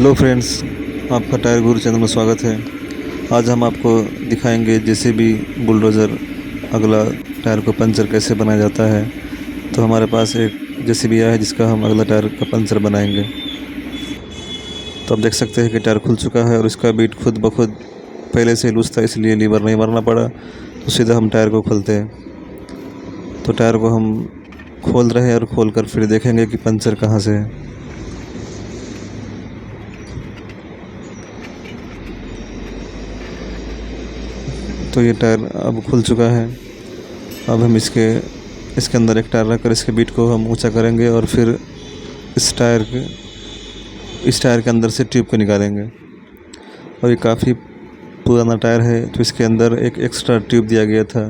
Hello friends, आपका tyre गुरु channel में स्वागत है। आज हम आपको दिखाएंगे जेसीबी बुलडोज़र अगला टायर को पंचर कैसे बनाया जाता है। तो हमारे पास एक जेसीबी आया है जिसका हम अगला टायर का पंचर बनाएंगे। तो आप देख सकते हैं कि टायर खुल चुका है और इसका बीट खुद ब खुद पहले से लूज था, इसलिए लीवर नहीं मारना पड़ा। तो सीधा हम टायर को खोलते हैं। तो टायर को हम खोल रहे हैं और खोल कर फिर देखेंगे कि पंचर कहाँ से है। तो ये टायर अब खुल चुका है। अब हम इसके अंदर एक टायर रखकर इसके बीट को हम ऊंचा करेंगे और फिर इस टायर के अंदर से ट्यूब को निकालेंगे। और ये काफ़ी पुराना टायर है तो इसके अंदर एक एक्स्ट्रा ट्यूब दिया गया था।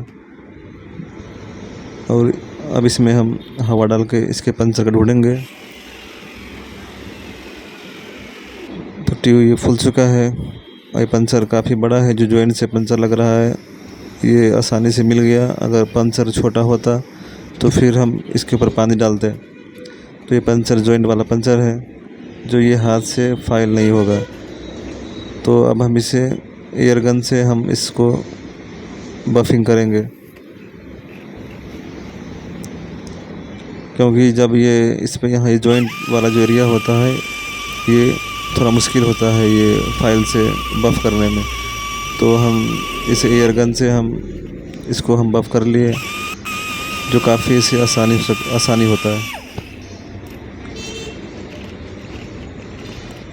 और अब इसमें हम हवा डाल के इसके पंचर को ढूंढेंगे। तो ट्यूब ये फूल चुका है और ये पंचर काफ़ी बड़ा है। जो जॉइंट से पंचर लग रहा है ये आसानी से मिल गया। अगर पंचर छोटा होता तो फिर हम इसके ऊपर पानी डालते। तो ये पंचर जॉइंट वाला पंचर है जो ये हाथ से फाइल नहीं होगा। तो अब हम इसे एयर गन से हम इसको बफिंग करेंगे, क्योंकि जब ये इस पर यहाँ ये जॉइंट वाला जो एरिया होता है ये थोड़ा मुश्किल होता है ये फाइल से बफ़ करने में। तो हम इस एयर गन से इसको हम बफ़ कर लिए, जो काफ़ी इसे आसानी होता है।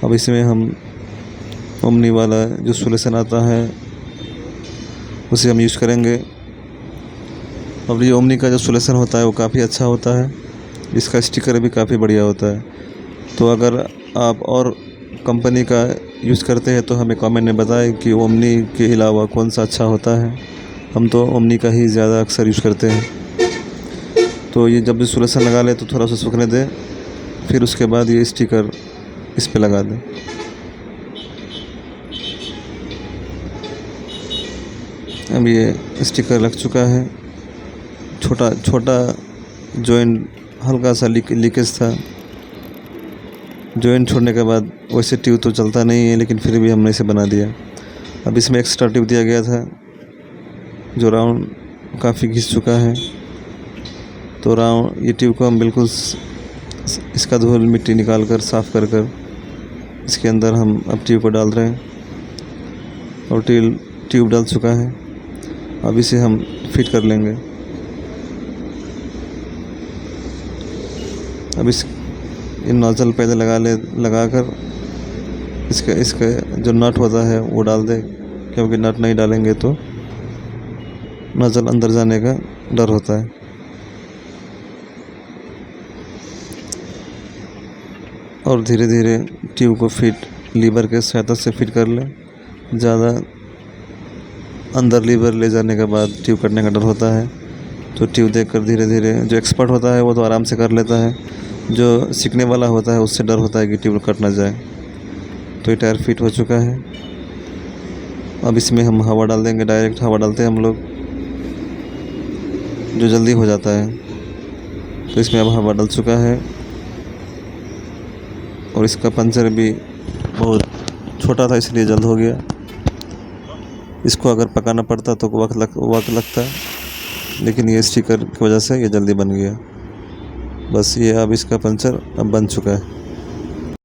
अब इसमें हम ओमनी वाला जो सॉल्यूशन आता है उसे हम यूज़ करेंगे। अब ये ओमनी का जो सॉल्यूशन होता है वो काफ़ी अच्छा होता है। इसका स्टिकर भी काफ़ी बढ़िया होता है। तो अगर आप और कंपनी का यूज़ करते हैं तो हमें कमेंट में बताएं कि ओमनी के अलावा कौन सा अच्छा होता है। हम तो ओमनी का ही ज़्यादा अक्सर यूज़ करते हैं। तो ये जब भी सॉल्यूशन लगा ले तो थोड़ा सा सूखने दें, फिर उसके बाद ये स्टिकर इस पे लगा दें। अब ये स्टिकर लग चुका है। छोटा जॉइंट हल्का सा लीकेज था। जॉइंट छोड़ने के बाद वैसे ट्यूब तो चलता नहीं है, लेकिन फिर भी हमने इसे बना दिया। अब इसमें एक्स्ट्रा ट्यूब दिया गया था जो राउंड काफ़ी घिस चुका है। तो राउंड ये ट्यूब को हम बिल्कुल इसका धूल मिट्टी निकाल कर साफ़ कर इसके अंदर हम अब ट्यूब को डाल रहे हैं। और ट्यूब डाल चुका है। अब इसे हम फिट कर लेंगे। अब ये नोजल पहले लगाकर इसका जो नट होता है वो डाल दे, क्योंकि नट नहीं डालेंगे तो नोजल अंदर जाने का डर होता है। और धीरे धीरे ट्यूब को लीवर के सहायता से फिट कर लें। ज़्यादा अंदर लीवर ले जाने के बाद ट्यूब कटने का डर होता है। तो ट्यूब देखकर धीरे धीरे, जो एक्सपर्ट होता है वो तो आराम से कर लेता है, जो सीखने वाला होता है उससे डर होता है कि ट्यूब कट ना जाए। तो ये टायर फिट हो चुका है। अब इसमें हम हवा डाल देंगे। डायरेक्ट हवा डालते हैं हम लोग, जो जल्दी हो जाता है। तो इसमें अब हवा डल चुका है। और इसका पंचर भी बहुत छोटा था इसलिए जल्द हो गया। इसको अगर पकाना पड़ता तो वक्त लगता, लेकिन ये स्टिकर की वजह से ये जल्दी बन गया। बस ये अब इसका पंचर अब बन चुका है।